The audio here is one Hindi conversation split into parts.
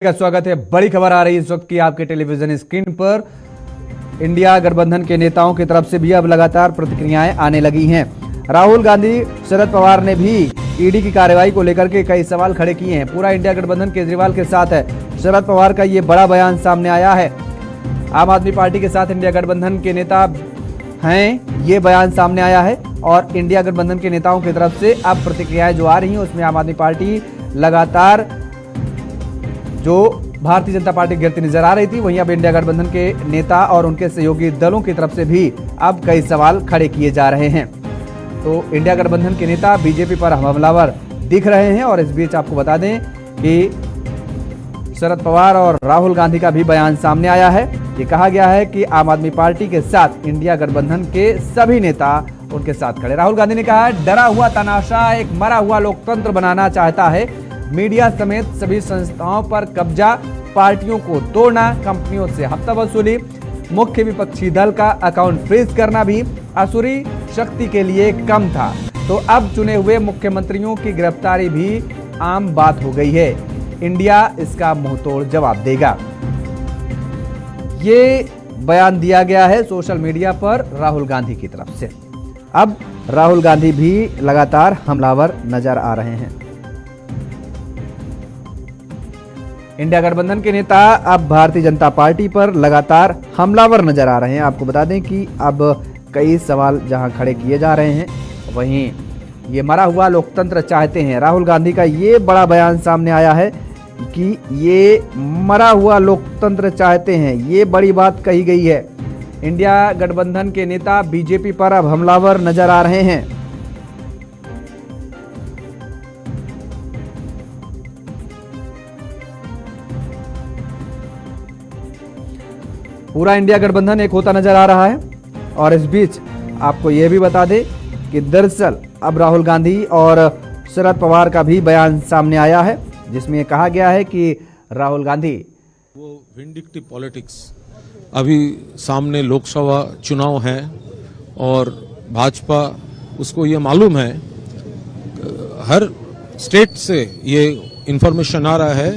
का स्वागत है। बड़ी खबर आ रही है इस वक्त की आपके टेलीविजन स्क्रीन पर। इंडिया गठबंधन के नेताओं की तरफ से भी अब लगातार प्रतिक्रियाएं आने लगी हैं। राहुल गांधी, शरद पवार ने भी ईडी की कार्रवाई को लेकर के कई सवाल खड़े किए हैं। पूरा इंडिया गठबंधन केजरीवाल के साथ है। शरद पवार का ये बड़ा बयान सामने आया है। आम आदमी पार्टी के साथ इंडिया गठबंधन के नेता हैं, ये बयान सामने आया है। और इंडिया गठबंधन के नेताओं की तरफ से अब प्रतिक्रियाएं जो आ रही हैं उसमें आम आदमी पार्टी लगातार जो भारतीय जनता पार्टी गिरती नजर आ रही थी, वहीं अब इंडिया गठबंधन के नेता और उनके सहयोगी दलों की तरफ से भी अब कई सवाल खड़े किए जा रहे हैं। तो इंडिया गठबंधन के नेता बीजेपी पर हमलावर दिख रहे हैं। और इस बीच आपको बता दें कि शरद पवार और राहुल गांधी का भी बयान सामने आया है। ये कहा गया है कि आम आदमी पार्टी के साथ इंडिया गठबंधन के सभी नेता उनके साथ खड़े। राहुल गांधी ने कहा है, डरा हुआ तानाशाह एक मरा हुआ लोकतंत्र बनाना चाहता है। मीडिया समेत सभी संस्थाओं पर कब्जा, पार्टियों को तोड़ना, कंपनियों से हफ्ता वसूली, मुख्य विपक्षी दल का अकाउंट फ्रीज करना भी असुरी शक्ति के लिए कम था। तो अब चुने हुए मुख्यमंत्रियों की गिरफ्तारी भी आम बात हो गई है। इंडिया इसका मुंहतोड़ जवाब देगा। ये बयान दिया गया है सोशल मीडिया पर राहुल गांधी की तरफ से। अब राहुल गांधी भी लगातार हमलावर नजर आ रहे हैं। इंडिया गठबंधन के नेता अब भारतीय जनता पार्टी पर लगातार हमलावर नजर आ रहे हैं। आपको बता दें कि अब कई सवाल जहां खड़े किए जा रहे हैं, वहीं ये मरा हुआ लोकतंत्र चाहते हैं। राहुल गांधी का ये बड़ा बयान सामने आया है कि ये मरा हुआ लोकतंत्र चाहते हैं। ये बड़ी बात कही गई है। इंडिया गठबंधन के नेता बीजेपी पर अब हमलावर नजर आ रहे हैं। पूरा इंडिया गठबंधन एक होता नजर आ रहा है। और इस बीच आपको यह भी बता दें कि दरअसल अब राहुल गांधी और शरद पवार का भी बयान सामने आया है, जिसमें कहा गया है कि राहुल गांधी वो विंडिक्टिव पॉलिटिक्स, अभी सामने लोकसभा चुनाव है और भाजपा उसको ये मालूम है, हर स्टेट से ये इंफॉर्मेशन आ रहा है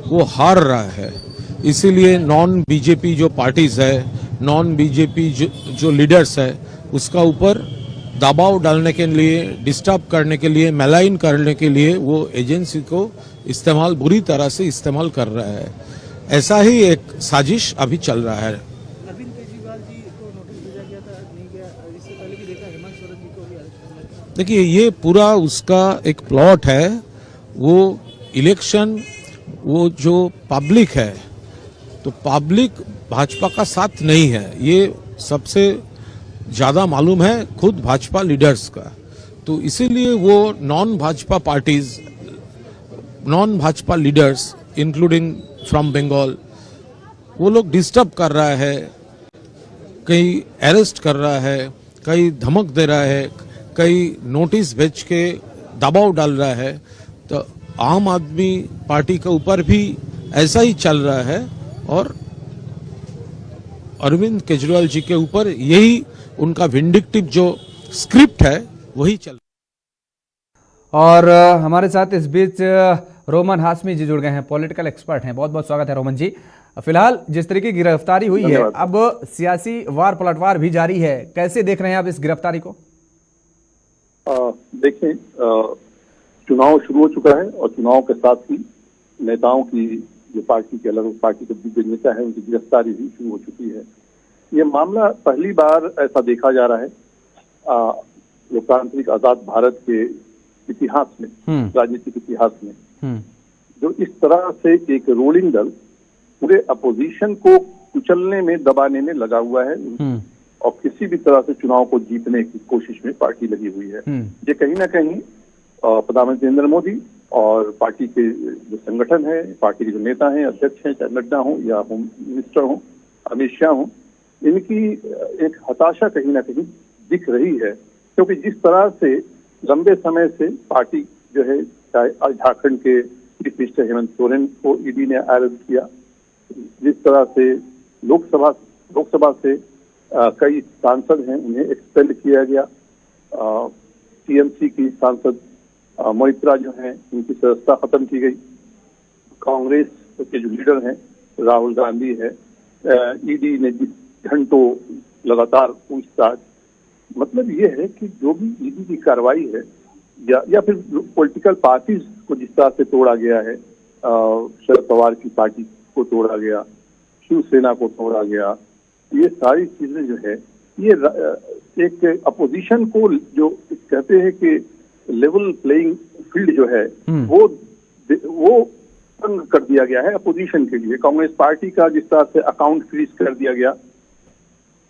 वो हार रहा है। इसीलिए नॉन बीजेपी जो पार्टीज है, नॉन बीजेपी जो लीडर्स है, उसका ऊपर दबाव डालने के लिए, डिस्टर्ब करने के लिए, मैलाइन करने के लिए वो एजेंसी को इस्तेमाल, बुरी तरह से इस्तेमाल कर रहा है। ऐसा ही एक साजिश अभी चल रहा है। अरविंद केजरीवाल जी को नोटिस भेजा गया था, नहीं गया। इससे पहले भी देखा हेमंत सोरेन जी को भी अरेस्ट। देखिए, ये पूरा उसका एक प्लॉट है। वो इलेक्शन, वो जो पब्लिक है, तो पब्लिक भाजपा का साथ नहीं है, ये सबसे ज्यादा मालूम है खुद भाजपा लीडर्स का। तो इसीलिए वो non Bhajpa parties, non Bhajpa leaders including from Bengal, वो लोग डिस्टर्ब कर रहा है, कहीं अरेस्ट कर रहा है, कहीं धमक दे रहा है, कहीं नोटिस भेज के दबाव डाल रहा है। तो आम आदमी पार्टी के ऊपर भी ऐसा ही चल रहा है और अरविंद केजरीवाल जी के ऊपर यही उनका विंडिक्टिव जो स्क्रिप्ट है वही चल रहा है। और हमारे साथ इस बीच रोमन हाशमी जी जुड़ गए हैं, पॉलिटिकल एक्सपर्ट हैं। बहुत बहुत स्वागत है रोमन जी। फिलहाल जिस तरीके की गिरफ्तारी हुई है, अब सियासी वार पलटवार भी जारी है। कैसे देख रहे हैं आप इस गिरफ्तारी को? देखिए, चुनाव शुरू हो चुका है और चुनाव के साथ ही नेताओं की, जो पार्टी के अलग पार्टी के दिग्गज नेता है, उनकी गिरफ्तारी भी शुरू हो चुकी है। ये मामला पहली बार ऐसा देखा जा रहा है लोकतांत्रिक आजाद भारत के इतिहास में, राजनीतिक इतिहास में, जो इस तरह से एक रूलिंग दल पूरे अपोजिशन को कुचलने में, दबाने में लगा हुआ है और किसी भी तरह से चुनाव को जीतने की कोशिश में पार्टी लगी हुई है। ये कहीं ना कहीं प्रधानमंत्री नरेंद्र मोदी और पार्टी के जो संगठन है, पार्टी के जो नेता हैं, अध्यक्ष हैं, चाहे नड्डा हो या होम मिनिस्टर हो, अमित शाह हो, इनकी एक हताशा कहीं ना कहीं दिख रही है। क्योंकि जिस तरह से लंबे समय से पार्टी जो है, चाहे झारखंड के चीफ मिनिस्टर हेमंत सोरेन को ईडी ने अरेस्ट किया, जिस तरह से लोकसभा से कई सांसद हैं उन्हें एक्सपेल किया गया, टीएमसी की सांसद मोहित्रा जो हैं उनकी सदस्यता खत्म की गई, कांग्रेस के जो लीडर हैं राहुल गांधी है, ईडी ने जिस घंटों लगातार पूछताछ, मतलब ये है कि जो भी ईडी की कार्रवाई है या फिर पॉलिटिकल पार्टीज को जिस तरह से तोड़ा गया है, शरद पवार की पार्टी को तोड़ा गया, शिवसेना को तोड़ा गया, ये सारी चीजें जो है ये एक अपोजिशन को जो कहते हैं कि लेवल प्लेइंग फील्ड जो है वो तंग कर दिया गया है अपोजिशन के लिए। कांग्रेस पार्टी का जिस तरह से अकाउंट फ्रीज कर दिया गया,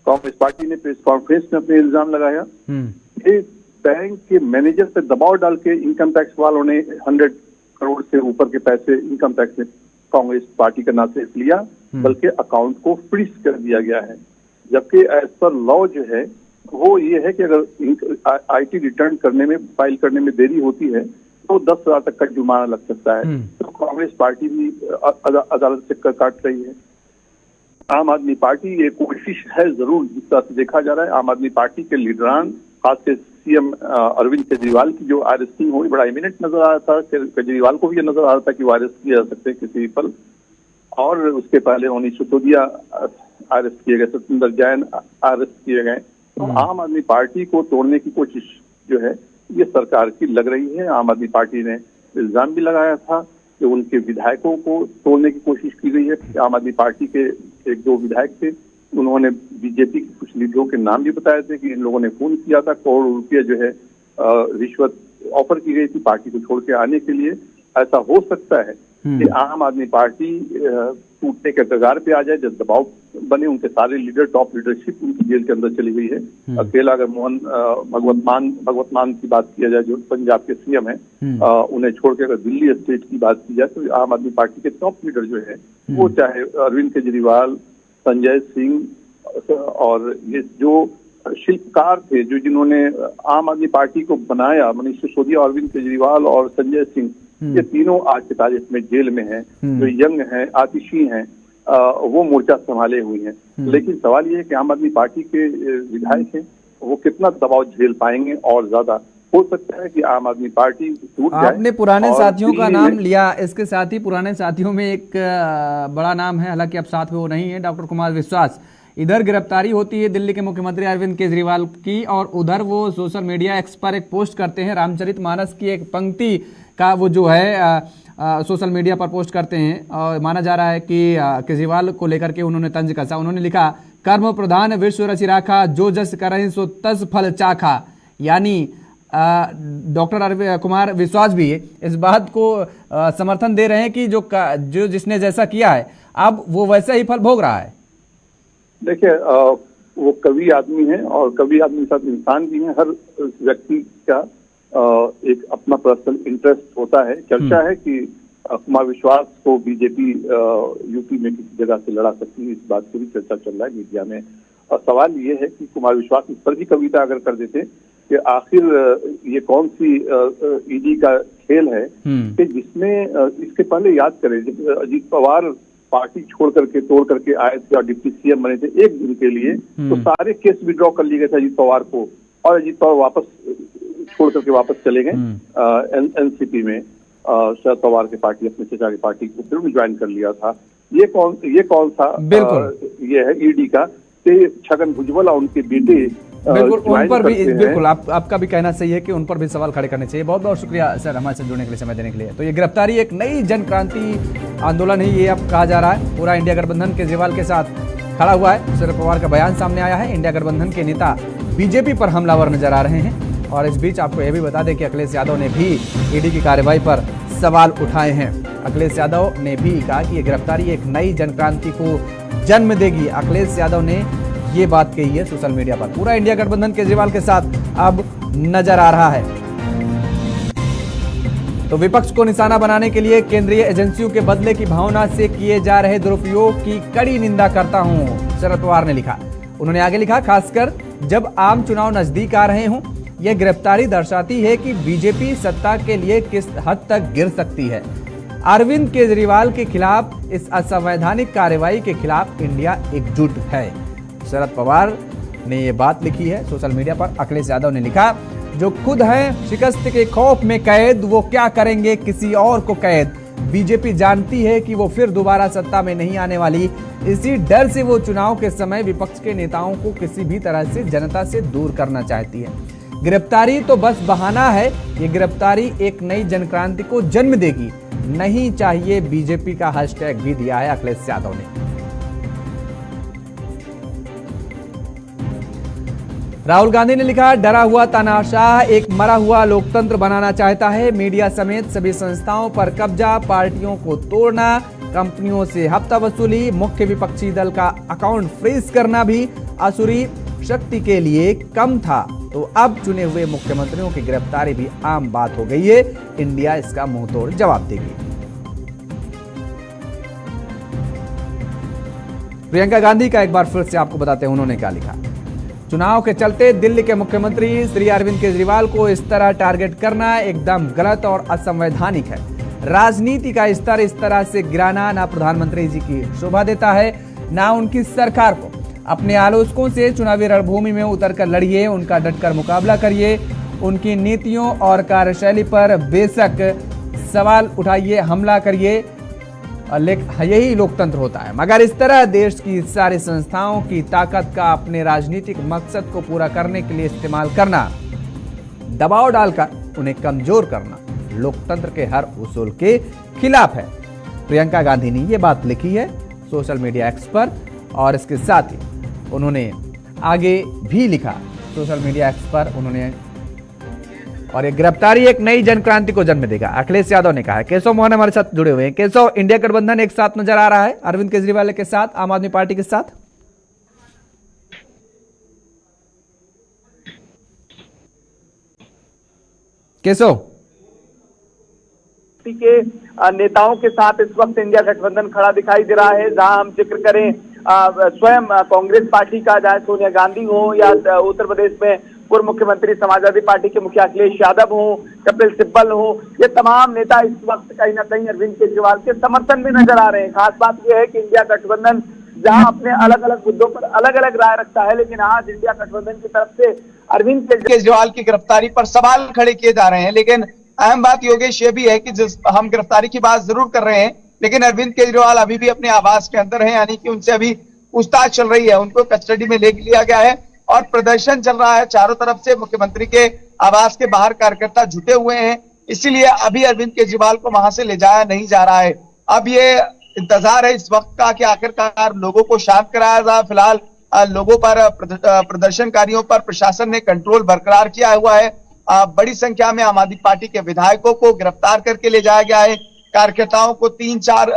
कांग्रेस पार्टी ने प्रेस कॉन्फ्रेंस में अपने इल्जाम लगाया, ये बैंक के मैनेजर पे दबाव डाल के इनकम टैक्स वालों ने 100 करोड़ से ऊपर के पैसे इनकम टैक्स में कांग्रेस पार्टी का ना सिर्फ लिया बल्कि अकाउंट को फ्रीज कर दिया गया है। जबकि एज पर लॉ जो है वो ये है कि अगर आईटी रिटर्न करने में, फाइल करने में देरी होती है तो 10,000 तक का जुर्माना लग सकता है। तो कांग्रेस पार्टी भी अदालत से चक्कर काट रही है। आम आदमी पार्टी ये कोशिश है जरूर, जिस तरह से देखा जा रहा है आम आदमी पार्टी के लीडरान, खासकर सीएम अरविंद केजरीवाल की जो अरेस्टिंग हुई बड़ा इमिनेंट नजर आ रहा था। केजरीवाल को भी ये नजर आ रहा था कि वो अरेस्ट किए जा सकते हैं किसी पल, और उसके पहले मनीष सिसोदिया अरेस्ट किए गए, सत्येंद्र जैन अरेस्ट किए गए। तो आम आदमी पार्टी को तोड़ने की कोशिश जो है ये सरकार की लग रही है। आम आदमी पार्टी ने इल्जाम भी लगाया था कि उनके विधायकों को तोड़ने की कोशिश की गई है। आम आदमी पार्टी के 1-2 विधायक थे, उन्होंने बीजेपी के कुछ लीडरों के नाम भी बताए थे कि इन लोगों ने फोन किया था, करोड़ों रुपये जो है रिश्वत ऑफर की गई थी पार्टी को छोड़ के आने के लिए। ऐसा हो सकता है कि आम आदमी पार्टी टूटने के कगार पे आ जाए, जब दबाव बने, उनके सारे लीडर, टॉप लीडरशिप उनकी जेल के अंदर चली गई है। अकेला अगर मोहन भगवत मान की बात किया जाए जो पंजाब के सीएम है, उन्हें छोड़ के अगर दिल्ली स्टेट की बात की जाए तो आम आदमी पार्टी के टॉप लीडर जो है वो चाहे अरविंद केजरीवाल, संजय सिंह और ये जो शिल्पकार थे जो जिन्होंने आम आदमी पार्टी को बनाया, मनीष सिसोदिया, अरविंद केजरीवाल और संजय सिंह, ये तीनों आज की तारीख में जेल में हैं। जो यंग हैं, आतिशी हैं, वो मोर्चा संभाले हुए हैं। लेकिन सवाल ये है कि आम आदमी पार्टी के विधायक हैं वो कितना दबाव झेल पाएंगे, और ज्यादा हो सकता है कि आम आदमी पार्टी टूट जाए। आपने पुराने साथियों का नाम लिया, इसके साथ ही पुराने साथियों में एक बड़ा नाम है, हालांकि अब साथ में वो नहीं है, डॉक्टर कुमार विश्वास। इधर गिरफ्तारी होती है दिल्ली के मुख्यमंत्री अरविंद केजरीवाल की, और उधर वो सोशल मीडिया एक्स पर एक पोस्ट करते हैं, रामचरितमानस की एक पंक्ति का वो जो है सोशल मीडिया पर पोस्ट करते हैं, और माना जा रहा है कि केजरीवाल को लेकर के उन्होंने तंज कसा। उन्होंने लिखा, कर्म प्रधान विश्व रचि राखा, जो जस करहि सो तस फल चाखा। यानी डॉक्टर कुमार विश्वास भी इस बात को समर्थन दे रहे हैं कि जो जिसने जैसा किया है अब वो वैसा ही फल भोग रहा है। देखिए, वो कवि आदमी है और कवि आदमी के साथ इंसान भी है। हर व्यक्ति का एक अपना पर्सनल इंटरेस्ट होता है। चर्चा है कि कुमार विश्वास को बीजेपी यूपी में किसी जगह से लड़ा सकती है, इस बात की भी चर्चा चल रहा है मीडिया में। और सवाल ये है कि कुमार विश्वास इस पर भी कविता अगर कर देते कि आखिर ये कौन सी ईडी का खेल है कि जिसमें, इसके पहले याद करें जब अजीत पवार पार्टी छोड़ करके तोड़ करके आए थे और डिप्टी सीएम बने थे एक दिन के लिए, तो सारे केस विड्रॉ कर लिए गए थे अजीत पवार को, और अजीत पवार वापस छोड़ करके वापस चले गए एनसीपी में। शरद पवार की पार्टी, अपने चचा की पार्टी को फिर भी ज्वाइन कर लिया था। ये कौन सा ये है ईडी का? छगन भुजबल और उनके बेटे बिल्कुल उन पर भी, बिल्कुल आपका भी कहना सही है कि उन पर भी सवाल खड़े करने चाहिए। बहुत बहुत शुक्रिया सर हमारे साथ जुड़ने के लिए, समय देने के लिए। तो ये गिरफ्तारी एक नई जन क्रांति आंदोलन है, ये अब कहा जा रहा है। पूरा इंडिया गठबंधन केजरीवाल के साथ खड़ा हुआ है। शरद पवार का बयान सामने आया है। इंडिया गठबंधन के नेता बीजेपी पर हमलावर नजर आ रहे हैं। और इस बीच आपको यह भी बता दें कि अखिलेश यादव ने भी ईडी की कार्रवाई पर सवाल उठाए हैं। अखिलेश यादव ने भी कहा कि ये गिरफ्तारी एक नई जनक्रांति को जन्म देगी। अखिलेश यादव ने ये बात कही है सोशल मीडिया पर। पूरा इंडिया गठबंधन केजरीवाल के साथ अब नजर आ रहा है। तो विपक्ष को निशाना बनाने के लिए केंद्रीय एजेंसियों के बदले की भावना से किए जा रहे दुरुपयोग की कड़ी निंदा करता हूं, शरद पवार ने लिखा। उन्होंने आगे लिखा, खासकर जब आम चुनाव नजदीक आ रहे हों, यह गिरफ्तारी दर्शाती है कि बीजेपी सत्ता के लिए किस हद तक गिर सकती है। अरविंद केजरीवाल के खिलाफ इस असंवैधानिक कार्रवाई के खिलाफ इंडिया एकजुट है। शरद पवार ने यह बात लिखी है सोशल मीडिया पर। अखिलेश यादव ने लिखा, जो खुद हैं शिकस्त के खौफ में कैद, वो क्या करेंगे किसी और को कैद। बीजेपी जानती है कि वो फिर दोबारा सत्ता में नहीं आने वाली। इसी डर से वो चुनाव के समय विपक्ष के नेताओं को किसी भी तरह से जनता से दूर करना चाहती है। गिरफ्तारी तो बस बहाना है, ये गिरफ्तारी एक नई जनक्रांति को जन्म देगी। नहीं चाहिए बीजेपी का हैशटैग भी दिया है अखिलेश यादव ने। राहुल गांधी ने लिखा, डरा हुआ तानाशाह एक मरा हुआ लोकतंत्र बनाना चाहता है। मीडिया समेत सभी संस्थाओं पर कब्जा, पार्टियों को तोड़ना, कंपनियों से हफ्ता वसूली, मुख्य विपक्षी दल का अकाउंट फ्रीज करना भी असुरी शक्ति के लिए कम था। तो अब चुने हुए मुख्यमंत्रियों की गिरफ्तारी भी आम बात हो गई है। इंडिया इसका मुंहतोड़ जवाब देगी। प्रियंका गांधी का एक बार फिर से आपको बताते हैं उन्होंने क्या लिखा। चुनाव के चलते दिल्ली के मुख्यमंत्री श्री अरविंद केजरीवाल को इस तरह टारगेट करना एकदम गलत और असंवैधानिक है। राजनीति का स्तर इस तरह से गिराना ना प्रधानमंत्री जी की शोभा देता है, ना उनकी सरकार को। अपने आलोचकों से चुनावी रणभूमि में उतरकर लड़िए, उनका डटकर मुकाबला करिए, उनकी नीतियों और कार्यशैली पर बेशक सवाल उठाइए, हमला करिए, यही लोकतंत्र होता है। मगर इस तरह देश की सारी संस्थाओं की ताकत का अपने राजनीतिक मकसद को पूरा करने के लिए इस्तेमाल करना, दबाव डालकर उन्हें कमजोर करना लोकतंत्र के हर उसूल के खिलाफ है। प्रियंका गांधी ने यह बात लिखी है सोशल मीडिया एक्स पर, और इसके साथ ही उन्होंने आगे भी लिखा सोशल मीडिया एक्स पर उन्होंने, और ये गिरफ्तारी एक नई जनक्रांति को जन्म देगा, अखिलेश यादव ने कहा है। केशव मोहन हमारे साथ जुड़े हुए हैं। केशव, इंडिया गठबंधन एक साथ नजर आ रहा है अरविंद केजरीवाल के साथ, आम आदमी पार्टी के साथ। केशव, के नेताओं के साथ इस वक्त इंडिया गठबंधन खड़ा दिखाई दे रहा है। जहां हम जिक्र करें स्वयं कांग्रेस पार्टी का, चाहे सोनिया गांधी हो या उत्तर प्रदेश में पूर्व मुख्यमंत्री समाजवादी पार्टी के मुखिया अखिलेश यादव हो, कपिल सिब्बल हो, ये तमाम नेता इस वक्त कहीं ना कहीं अरविंद केजरीवाल के समर्थन में नजर आ रहे हैं। खास बात यह है कि इंडिया गठबंधन जहां अपने अलग अलग मुद्दों पर अलग अलग राय रखता है, लेकिन आज इंडिया गठबंधन की तरफ से अरविंद केजरीवाल की गिरफ्तारी पर सवाल खड़े किए जा रहे हैं। लेकिन अहम बात योगेश ये भी है कि जिस हम गिरफ्तारी की बात जरूर कर रहे हैं, लेकिन अरविंद केजरीवाल अभी भी अपने आवास के अंदर हैं, यानी कि उनसे अभी पूछताछ चल रही है। उनको कस्टडी में ले लिया गया है और प्रदर्शन चल रहा है। चारों तरफ से मुख्यमंत्री के आवास के बाहर कार्यकर्ता जुटे हुए हैं, इसीलिए अभी अरविंद केजरीवाल को वहां से ले जाया नहीं जा रहा है। अब ये इंतजार है इस वक्त का कि आखिरकार लोगों को शांत कराया जाए। फिलहाल लोगों पर, प्रदर्शनकारियों पर प्रशासन ने कंट्रोल बरकरार किया हुआ है। बड़ी संख्या में आम आदमी पार्टी के विधायकों को गिरफ्तार करके ले जाया गया है। कार्यकर्ताओं को 3-4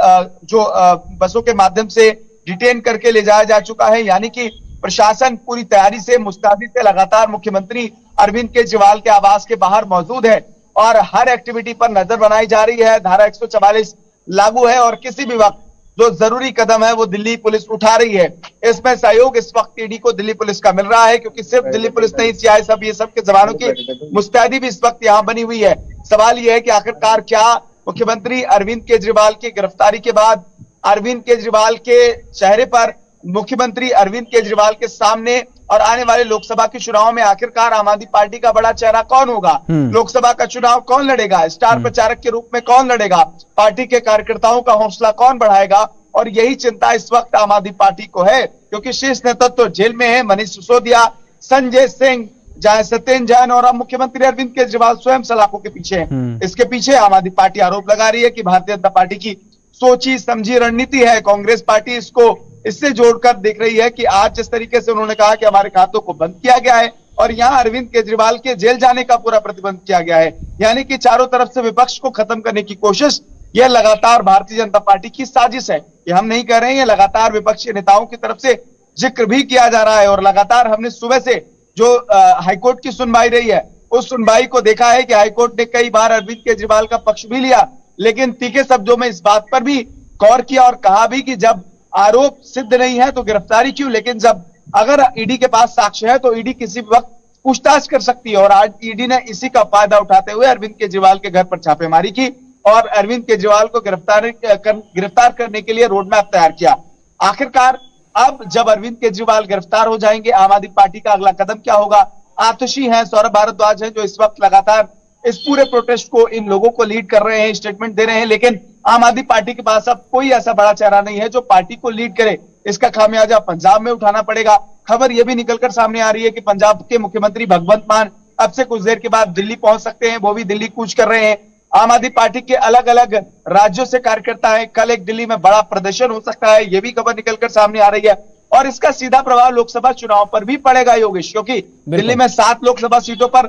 बसों के माध्यम से डिटेन करके ले जाया जा चुका है। यानी कि प्रशासन पूरी तैयारी से, मुस्तैदी से लगातार मुख्यमंत्री अरविंद केजरीवाल के आवास के बाहर मौजूद है और हर एक्टिविटी पर नजर बनाई जा रही है। धारा 144 लागू है और किसी भी वक्त जो जरूरी कदम है वो दिल्ली पुलिस उठा रही है। इसमें सहयोग इस वक्त ईडी को दिल्ली पुलिस का मिल रहा है, क्योंकि सिर्फ दिल्ली पुलिस नहीं, सीआईएसएफ, ये सब के जवानों की मुस्तैदी भी इस वक्त यहाँ बनी हुई है। सवाल यह है कि आखिरकार क्या मुख्यमंत्री अरविंद केजरीवाल की गिरफ्तारी के बाद अरविंद केजरीवाल के चेहरे पर, मुख्यमंत्री अरविंद केजरीवाल के सामने और आने वाले लोकसभा के चुनाव में आखिरकार आम आदमी पार्टी का बड़ा चेहरा कौन होगा? लोकसभा का चुनाव कौन लड़ेगा? स्टार प्रचारक के रूप में कौन लड़ेगा? पार्टी के कार्यकर्ताओं का हौसला कौन बढ़ाएगा? और यही चिंता इस वक्त आम आदमी पार्टी को है, क्योंकि शीर्ष नेतृत्व तो जेल में है। मनीष सिसोदिया, संजय सिंह, जहां सत्येंद्र जैन और अब मुख्यमंत्री अरविंद केजरीवाल स्वयं सलाखों के पीछे हैं। इसके पीछे आम आदमी पार्टी आरोप लगा रही है कि भारतीय जनता पार्टी की सोची समझी रणनीति है। कांग्रेस पार्टी इसको इससे जोड़कर देख रही है कि आज जिस तरीके से उन्होंने कहा कि हमारे खातों को बंद किया गया है और यहाँ अरविंद केजरीवाल के जेल जाने का पूरा प्रतिबंध किया गया है, यानी कि चारों तरफ से विपक्ष को खत्म करने की कोशिश, यह लगातार भारतीय जनता पार्टी की साजिश है। ये हम नहीं कह रहे हैं, ये लगातार विपक्षी नेताओं की तरफ से जिक्र भी किया जा रहा है। और लगातार हमने सुबह से जो हाईकोर्ट की सुनवाई रही है, उस सुनवाई को देखा है कि हाईकोर्ट ने कई बार अरविंद केजरीवाल का पक्ष भी लिया, लेकिन तीखे शब्दों में इस बात पर भी गौर किया और कहा भी कि जब आरोप सिद्ध नहीं है तो गिरफ्तारी क्यों, लेकिन जब अगर ईडी के पास साक्ष्य है तो ईडी किसी वक्त पूछताछ कर सकती है। और आज ईडी ने इसी का फायदा उठाते हुए अरविंद केजरीवाल के घर पर छापेमारी की और अरविंद केजरीवाल को गिरफ्तार करने के लिए रोड मैप तैयार किया। आखिरकार अब जब अरविंद केजरीवाल गिरफ्तार हो जाएंगे, आम आदमी पार्टी का अगला कदम क्या होगा? आतिशी हैं, सौरभ भारद्वाज हैं, जो इस वक्त लगातार इस पूरे प्रोटेस्ट को, इन लोगों को लीड कर रहे हैं, स्टेटमेंट दे रहे हैं, लेकिन आम आदमी पार्टी के पास अब कोई ऐसा बड़ा चेहरा नहीं है जो पार्टी को लीड करे। इसका खामियाजा पंजाब में उठाना पड़ेगा। खबर यह भी निकलकर सामने आ रही है कि पंजाब के मुख्यमंत्री भगवंत मान अब से कुछ देर के बाद दिल्ली पहुंच सकते हैं, वो भी दिल्ली कूच कर रहे हैं। आम आदमी पार्टी के अलग अलग राज्यों से कार्यकर्ता है, कल एक दिल्ली में बड़ा प्रदर्शन हो सकता है, यह भी खबर निकलकर सामने आ रही है। और इसका सीधा प्रभाव लोकसभा चुनाव पर भी पड़ेगा योगेश, क्योंकि दिल्ली में 7 लोकसभा सीटों पर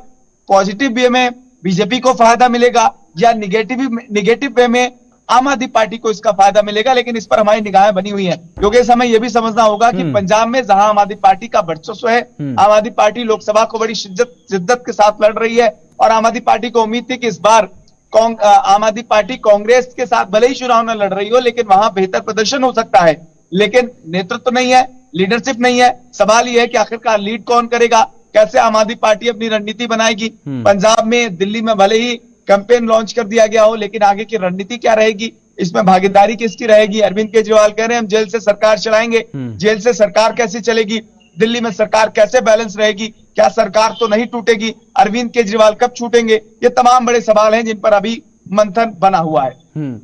पॉजिटिव वे में बीजेपी को फायदा मिलेगा या निगेटिव वे में आम आदमी पार्टी को इसका फायदा मिलेगा, लेकिन इस पर हमारी निगाहें बनी हुई हैं। योगेश, हमें यह भी समझना होगा कि पंजाब में जहां आम आदमी पार्टी का वर्चस्व है, आम आदमी पार्टी लोकसभा को बड़ी शिद्दत के साथ लड़ रही है और आम आदमी पार्टी को उम्मीद थी कि इस बार आम आदमी पार्टी कांग्रेस के साथ भले ही चुनाव न लड़ रही हो, लेकिन वहां बेहतर प्रदर्शन हो सकता है। लेकिन नेतृत्व नहीं है, लीडरशिप नहीं है। सवाल यह है कि आखिरकार लीड कौन करेगा, कैसे आम आदमी पार्टी अपनी रणनीति बनाएगी। पंजाब में, दिल्ली में भले ही कैंपेन लॉन्च कर दिया गया हो, लेकिन आगे की रणनीति क्या रहेगी, इसमें भागीदारी किसकी रहेगी। अरविंद केजरीवाल कह रहे हैं हम जेल से सरकार चलाएंगे, जेल से सरकार कैसे चलेगी, दिल्ली में सरकार कैसे बैलेंस रहेगी, क्या सरकार तो नहीं टूटेगी, अरविंद केजरीवाल कब छूटेंगे, ये तमाम बड़े सवाल हैं जिन पर अभी मंथन बना हुआ है।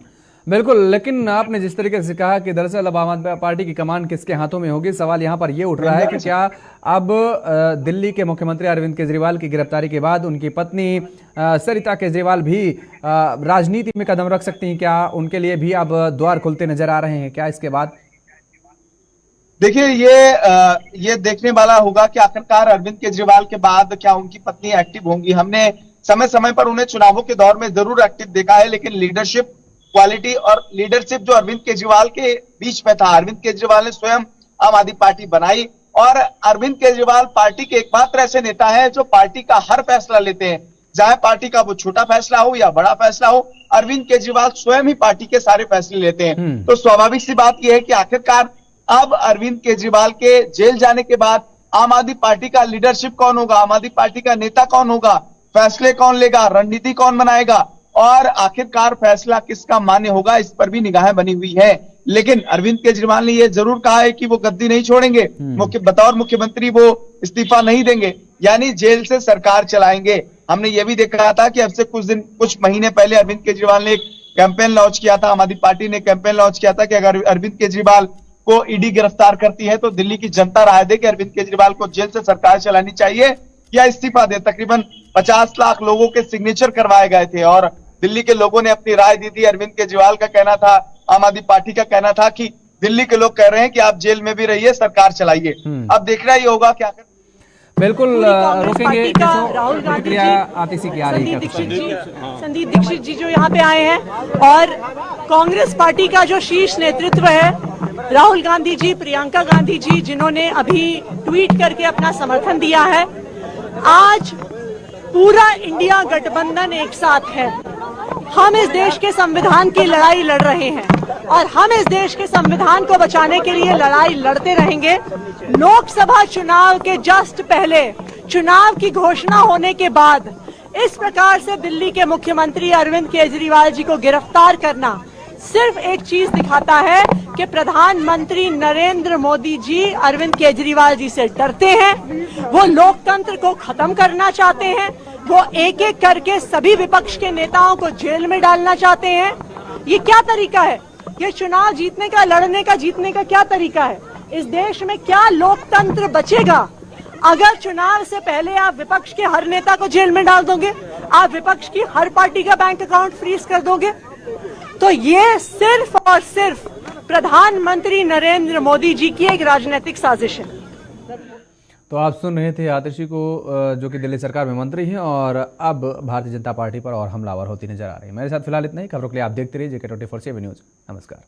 बिल्कुल, लेकिन आपने जिस तरीके से कहा कि दरअसल अब आम आदमी पार्टी की कमान किसके हाथों में होगी, सवाल यहां पर यह उठ रहा है कि क्या अब दिल्ली के मुख्यमंत्री अरविंद केजरीवाल की गिरफ्तारी के बाद उनकी पत्नी सरिता केजरीवाल भी राजनीति में कदम रख सकती हैं? क्या उनके लिए भी अब द्वार खुलते नजर आ रहे हैं क्या इसके बाद? देखिए, ये देखने वाला होगा कि आखिरकार अरविंद केजरीवाल के बाद क्या उनकी पत्नी एक्टिव होंगी। हमने समय समय पर उन्हें चुनावों के दौर में जरूर एक्टिव देखा है, लेकिन लीडरशिप क्वालिटी और लीडरशिप जो अरविंद केजरीवाल के बीच में था, अरविंद केजरीवाल ने स्वयं आम आदमी पार्टी बनाई और अरविंद केजरीवाल पार्टी के एकमात्र ऐसे नेता हैं जो पार्टी का हर फैसला लेते हैं, चाहे पार्टी का वो छोटा फैसला हो या बड़ा फैसला हो, अरविंद केजरीवाल स्वयं ही पार्टी के सारे फैसले लेते हैं। तो स्वाभाविक सी बात यह है कि आखिरकार अब अरविंद केजरीवाल के जेल जाने के बाद आम आदमी पार्टी का लीडरशिप कौन होगा, आम आदमी पार्टी का नेता कौन होगा, फैसले कौन लेगा, रणनीति कौन बनाएगा और आखिरकार फैसला किसका मान्य होगा, इस पर भी निगाहें बनी हुई है। लेकिन अरविंद केजरीवाल ने यह जरूर कहा है कि वो गद्दी नहीं छोड़ेंगे, बतौर मुख्यमंत्री वो इस्तीफा नहीं देंगे, यानी जेल से सरकार चलाएंगे। हमने ये भी देखा था कि अब से कुछ महीने पहले अरविंद केजरीवाल ने एक कैंपेन लॉन्च किया था, आम आदमी पार्टी ने कैंपेन लॉन्च किया था कि अगर अरविंद केजरीवाल को ईडी गिरफ्तार करती है तो दिल्ली की जनता राय दे कि अरविंद केजरीवाल को जेल से सरकार चलानी चाहिए या इस्तीफा दे। तकरीबन 50 लाख लोगों के सिग्नेचर करवाए गए थे और दिल्ली के लोगों ने अपनी राय दी थी। अरविंद केजरीवाल का कहना था, आम आदमी पार्टी का कहना था कि दिल्ली के लोग कह रहे हैं कि आप जेल में भी रहिए, सरकार चलाइए। अब देखना ही होगा क्या। बिल्कुल रोकेंगे। राहुल गांधी जी, संदीप दीक्षित जी जो यहाँ पे आए हैं और कांग्रेस पार्टी का जो शीर्ष नेतृत्व है, राहुल गांधी जी, प्रियंका गांधी जी, जिन्होंने अभी ट्वीट करके अपना समर्थन दिया है। आज पूरा इंडिया गठबंधन एक साथ है। हम इस देश के संविधान की लड़ाई लड़ रहे हैं और हम इस देश के संविधान को बचाने के लिए लड़ाई लड़ते रहेंगे। लोकसभा चुनाव के जस्ट पहले, चुनाव की घोषणा होने के बाद इस प्रकार से दिल्ली के मुख्यमंत्री अरविंद केजरीवाल जी को गिरफ्तार करना सिर्फ एक चीज दिखाता है कि प्रधानमंत्री नरेंद्र मोदी जी अरविंद केजरीवाल जी से डरते हैं। वो लोकतंत्र को खत्म करना चाहते हैं। वो एक एक करके सभी विपक्ष के नेताओं को जेल में डालना चाहते हैं। ये क्या तरीका है? ये चुनाव जीतने का, लड़ने का, जीतने का क्या तरीका है? इस देश में क्या लोकतंत्र बचेगा अगर चुनाव से पहले आप विपक्ष के हर नेता को जेल में डाल दोगे, आप विपक्ष की हर पार्टी का बैंक अकाउंट फ्रीज कर दोगे? तो ये सिर्फ और सिर्फ प्रधानमंत्री नरेंद्र मोदी जी की एक राजनीतिक साजिश है। तो आप सुन रहे थे आतिशी को, जो कि दिल्ली सरकार में मंत्री हैं और अब भारतीय जनता पार्टी पर और हमलावर होती नजर आ रही है। मेरे साथ फिलहाल इतना ही। खबरों के लिए आप देखते रहिए JK24 न्यूज। नमस्कार।